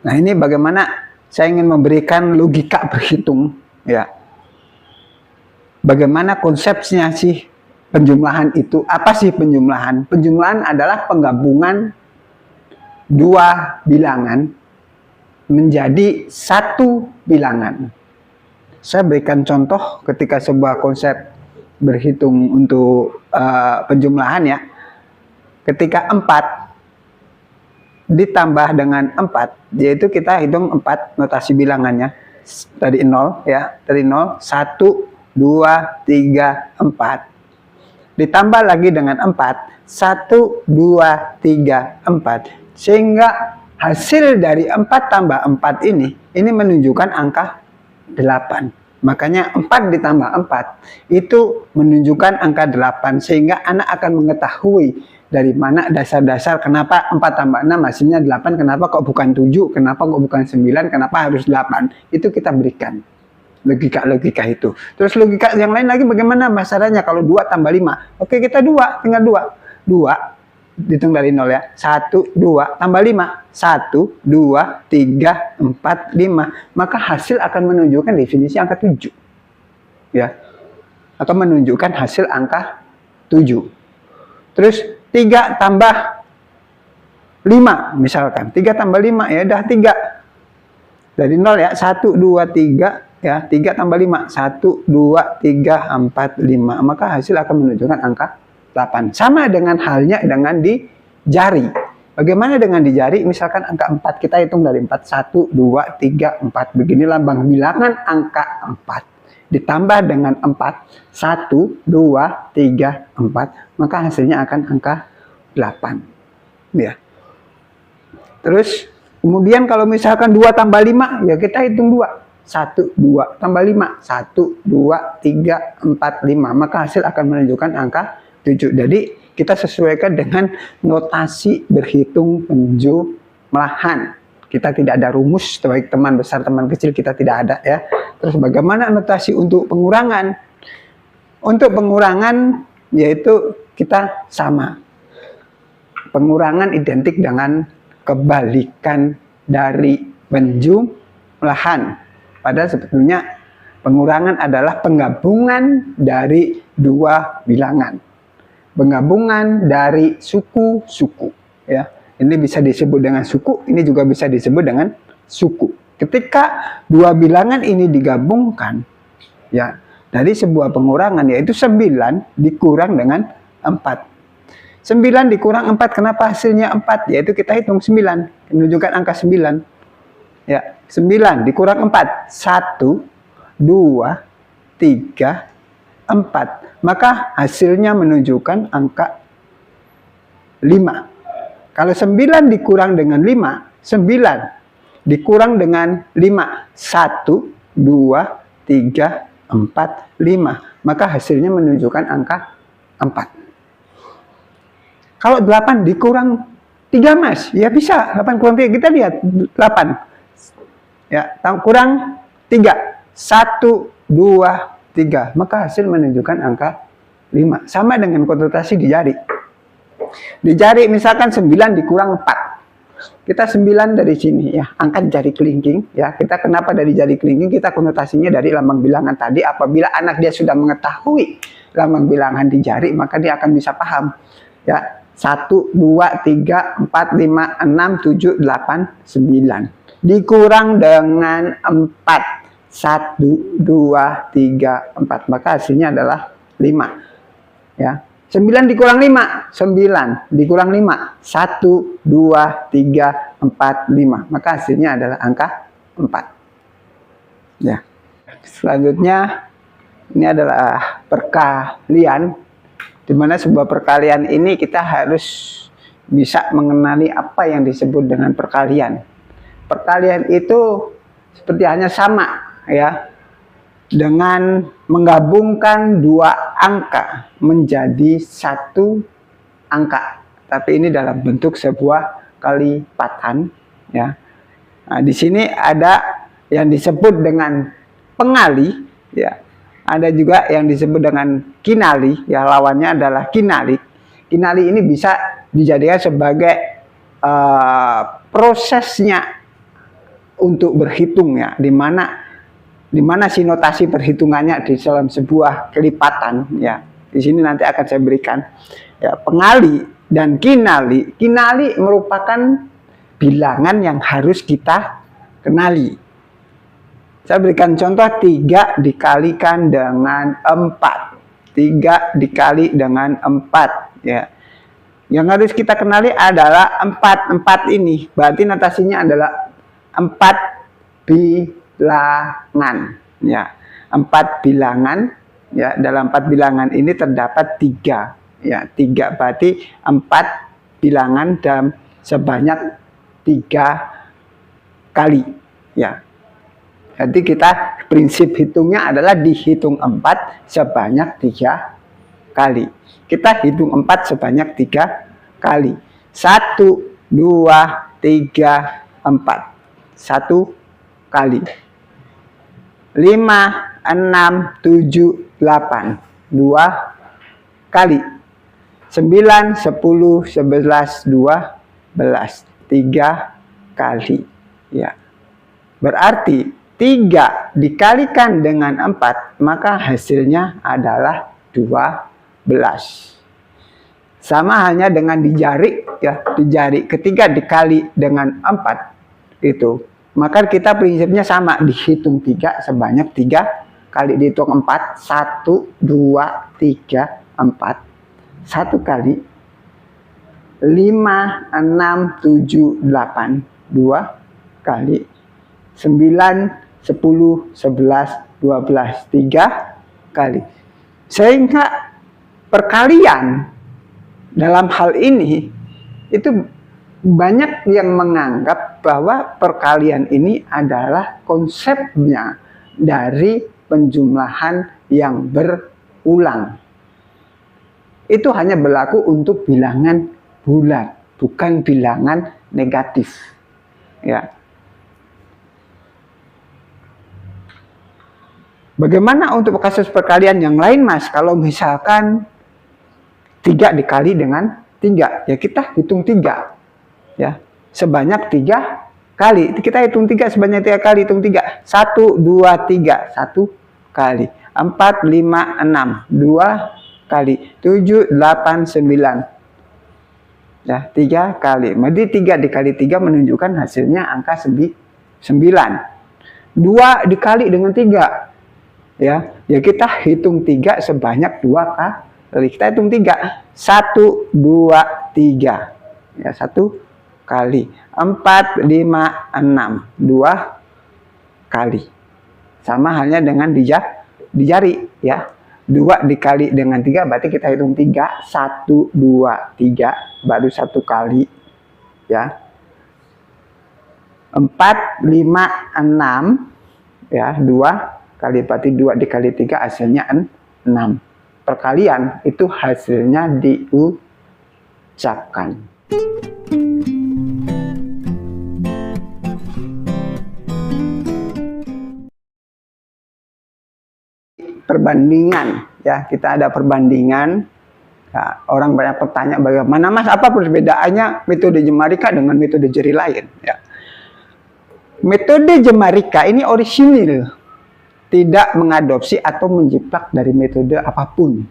Nah, ini bagaimana saya ingin memberikan logika berhitung, ya. Bagaimana konsepnya sih penjumlahan itu? Apa sih penjumlahan? Penjumlahan adalah penggabungan dua bilangan menjadi satu bilangan. Saya berikan contoh ketika sebuah konsep berhitung untuk penjumlahan, ya. Ketika 4 ditambah dengan 4, yaitu kita hitung 4 notasi bilangannya dari 0, ya, dari 0, 1, 2, 3, 4. Ditambah lagi dengan 4, 1, 2, 3, 4. Sehingga hasil dari 4 tambah 4 ini menunjukkan angka 8. Makanya 4 ditambah 4 itu menunjukkan angka 8. Sehingga anak akan mengetahui dari mana dasar-dasar kenapa 4 tambah 6 hasilnya 8, kenapa kok bukan 7, kenapa kok bukan 9, kenapa harus 8. Itu kita berikan logika itu. Terus logika yang lain lagi bagaimana masalahnya kalau 2 tambah 5. Oke, kita 2, tinggal 2. 2 dihitung dari 0, ya. 1, 2 tambah 5. 1, 2, 3, 4, 5. Maka hasil akan menunjukkan definisi angka 7. Ya. Akan menunjukkan hasil angka 7. Terus 3 tambah 5 misalkan. 3 tambah 5, ya udah 3. Dari 0, ya. 1, 2, 3. Ya, 3 tambah 5, 1, 2, 3, 4, 5. Maka hasil akan menunjukkan angka 8. Sama dengan halnya dengan di jari. Bagaimana dengan di jari? Misalkan angka 4, kita hitung dari 4, 1, 2, 3, 4. Begini lambang bilangan angka 4. Ditambah dengan 4, 1, 2, 3, 4. Maka hasilnya akan angka 8. Ya. Terus, kemudian kalau misalkan 2 tambah 5, ya kita hitung 2. 1, 2 tambah 5, 1, 2, 3, 4, 5. Maka hasil akan menunjukkan angka 7. Jadi kita sesuaikan dengan notasi berhitung penjumlahan. Kita tidak ada rumus, baik teman besar teman kecil kita tidak ada, ya. Terus bagaimana notasi untuk pengurangan? Untuk pengurangan yaitu kita sama. Pengurangan identik dengan kebalikan dari penjumlahan. Padahal sebetulnya pengurangan adalah penggabungan dari dua bilangan. Penggabungan dari suku-suku, ya. Ini bisa disebut dengan suku, ini juga bisa disebut dengan suku. Ketika dua bilangan ini digabungkan, ya, dari sebuah pengurangan, yaitu 9 dikurang dengan 4. 9 dikurang 4, kenapa hasilnya 4? Yaitu kita hitung 9, menunjukkan angka 9. Ya, 9 dikurang 4, 1, 2, 3, 4. Maka hasilnya menunjukkan angka 5. Kalau 9 dikurang dengan 5, 9 dikurang dengan 5, 1, 2, 3, 4, 5. Maka hasilnya menunjukkan angka 4. Kalau 8 dikurang 3, Mas, ya bisa. 8 kurang 3, kita lihat 8. Ya, kurang 3. 1, 2, 3. Maka hasil menunjukkan angka 5. Sama dengan konotasi di jari. Di jari misalkan 9 dikurang 4. Kita 9 dari sini, ya. Angkat jari kelingking, ya. Kita kenapa dari jari kelingking? Kita konotasinya dari lambang bilangan tadi. Apabila anak dia sudah mengetahui lambang bilangan di jari, maka dia akan bisa paham. Ya. 1, 2, 3, 4, 5, 6, 7, 8, 9. Dikurang dengan 4. 1, 2, 3, 4. Maka hasilnya adalah 5. Ya. 9 dikurang 5. 9 dikurang 5. 1, 2, 3, 4, 5. Maka hasilnya adalah angka 4. Ya. Selanjutnya, ini adalah perkalian. Di mana sebuah perkalian ini kita harus bisa mengenali apa yang disebut dengan perkalian. Perkalian itu seperti hanya sama, ya, dengan menggabungkan dua angka menjadi satu angka. Tapi ini dalam bentuk sebuah kalipatan, ya. Nah, di sini ada yang disebut dengan pengali, ya. Ada juga yang disebut dengan kinali, ya, lawannya adalah kinali. Kinali ini bisa dijadikan sebagai prosesnya untuk berhitung ya, di mana si notasi perhitungannya di dalam sebuah kelipatan ya. Di sini nanti akan saya berikan ya, pengali dan kinali. Kinali merupakan bilangan yang harus kita kenali. Saya berikan contoh 3 dikalikan dengan 4. 3 dikali dengan 4 ya. Yang harus kita kenali adalah 4. 4 ini berarti notasinya adalah 4 bilangan ya. 4 bilangan ya. Dalam 4 bilangan ini terdapat 3 ya. 3 berarti 4 bilangan dalam sebanyak 3 kali ya. Jadi kita prinsip hitungnya adalah dihitung 4 sebanyak 3 kali. Kita hitung 4 sebanyak 3 kali. 1, 2, 3, 4. 1 kali. 5, 6, 7, 8. 2 kali. 9, 10, 11, 12. 3 kali. Ya. Berarti 3 dikalikan dengan 4, maka hasilnya adalah 12. Sama halnya dengan di jari ya, di jari ketika dikali dengan 4 itu, maka kita prinsipnya sama, dihitung 3 sebanyak 3 kali, dihitung 4, 1, 2, 3, 4. 1 kali. 5, 6, 7, 8. 2 kali. 9, 10, 11, 12, 3 kali. Sehingga perkalian dalam hal ini itu banyak yang menganggap bahwa perkalian ini adalah konsepnya dari penjumlahan yang berulang. Itu hanya berlaku untuk bilangan bulat, bukan bilangan negatif. Ya. Bagaimana untuk kasus perkalian yang lain, Mas? Kalau misalkan 3 dikali dengan 3, ya kita hitung 3. Ya, sebanyak 3 kali. Kita hitung 3 sebanyak 3 kali, hitung 3. 1, 2, 3. 1 kali. 4, 5, 6. 2 kali. 7, 8, 9. Ya, 3 kali. Jadi 3 dikali 3 menunjukkan hasilnya angka 9. 2 dikali dengan 3. Ya kita hitung 3 sebanyak 2 kali. Kita hitung 3. 1, 2, 3. Ya, 1 kali. 4, 5, 6. 2 kali. Sama halnya dengan di jari ya. 2 dikali dengan 3 berarti kita hitung 3. 1, 2, 3 baru 1 kali ya. 4, 5, 6 ya, 2 kali, berarti 2 dikali 3 hasilnya 6. Perkalian itu hasilnya diucapkan. Perbandingan ya, kita ada perbandingan ya, orang banyak bertanya bagaimana, Mas, apa perbedaannya metode Jemarika dengan metode jari lain ya. Metode Jemarika ini orisinil, tidak mengadopsi atau menjiplak dari metode apapun.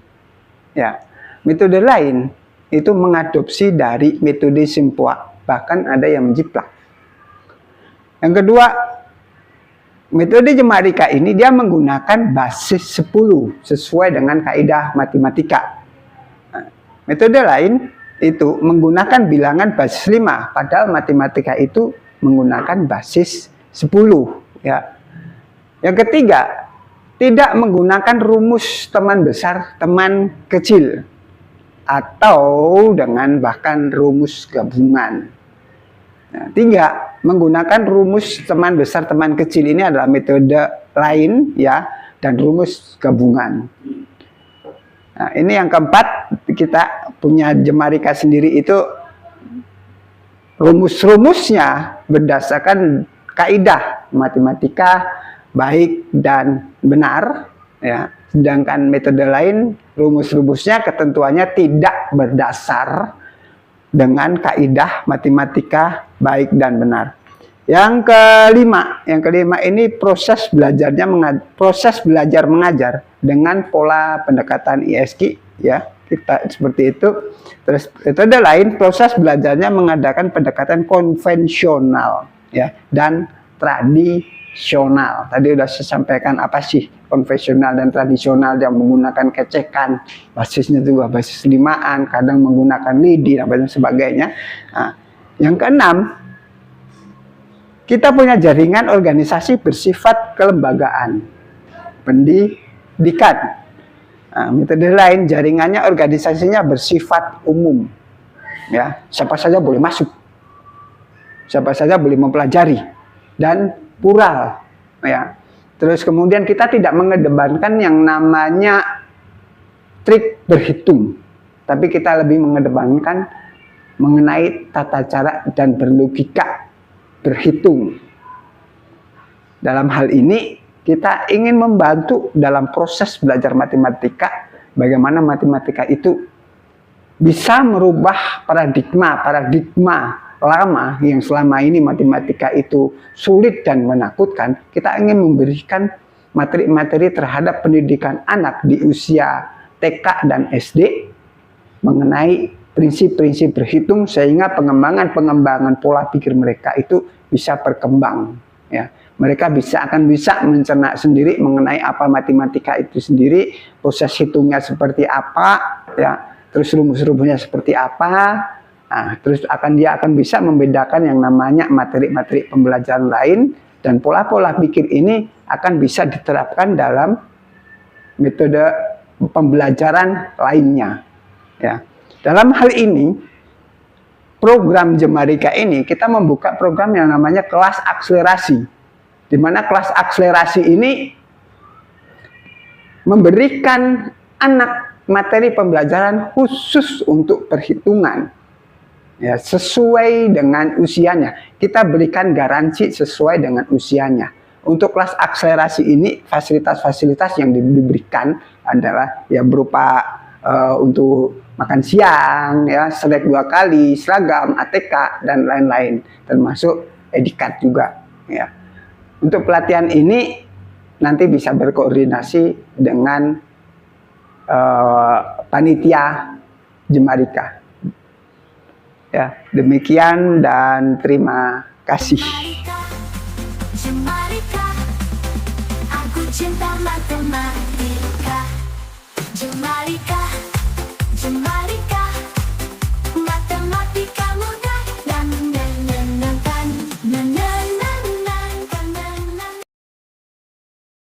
Ya, metode lain itu mengadopsi dari metode Simpuak, bahkan ada yang menjiplak. Yang kedua, metode Jemarika ini dia menggunakan basis 10 sesuai dengan kaidah matematika. Nah, metode lain itu menggunakan bilangan basis 5, padahal matematika itu menggunakan basis 10 ya. Yang ketiga, tidak menggunakan rumus teman besar, teman kecil, atau dengan bahkan rumus gabungan. Nah, 3, menggunakan rumus teman besar, teman kecil ini adalah metode lain ya, dan rumus gabungan. Nah, ini yang keempat, kita punya Jemarika sendiri itu rumus-rumusnya berdasarkan kaidah matematika baik dan benar ya. Sedangkan metode lain rumus-rumusnya ketentuannya tidak berdasar dengan kaidah matematika baik dan benar. Yang kelima ini proses belajar mengajar dengan pola pendekatan ISQ, ya. Kita seperti itu. Terus metode lain, proses belajarnya mengadakan pendekatan konvensional, ya, dan tradisional. Tadi udah saya sampaikan apa sih konvensional dan tradisional, yang menggunakan kecekan, basisnya juga basis limaan, kadang menggunakan lidi dan sebagainya. Nah, yang keenam, kita punya jaringan organisasi bersifat kelembagaan, pendidikan. Nah, metode lain, jaringannya organisasinya bersifat umum, ya, siapa saja boleh masuk, siapa saja boleh mempelajari, dan plural, ya. Terus kemudian kita tidak mengedepankan yang namanya trik berhitung, tapi kita lebih mengedepankan mengenai tata cara dan berlogika berhitung. Dalam hal ini kita ingin membantu dalam proses belajar matematika, bagaimana matematika itu bisa merubah paradigma lama yang selama ini matematika itu sulit dan menakutkan. Kita ingin memberikan materi-materi terhadap pendidikan anak di usia TK dan SD mengenai prinsip-prinsip berhitung, sehingga pengembangan pola pikir mereka itu bisa berkembang, ya. Mereka akan bisa mencerna sendiri mengenai apa matematika itu sendiri, proses hitungnya seperti apa, ya, terus rumus-rumusnya seperti apa. Nah, terus dia akan bisa membedakan yang namanya materi-materi pembelajaran lain, dan pola-pola pikir ini akan bisa diterapkan dalam metode pembelajaran lainnya, ya. Dalam hal ini, program Jemarika ini kita membuka program yang namanya kelas akselerasi, di mana kelas akselerasi ini memberikan anak materi pembelajaran khusus untuk perhitungan, ya, sesuai dengan usianya. Kita berikan garansi sesuai dengan usianya. Untuk kelas akselerasi ini, fasilitas-fasilitas yang diberikan adalah ya berupa untuk makan siang, ya, snack 2 kali, seragam, ATK, dan lain-lain, termasuk edikat juga, ya. Untuk pelatihan ini nanti bisa berkoordinasi dengan panitia Jemarika. Ya, demikian dan terima kasih. Jemarika, aku cinta matematika. Jemarika.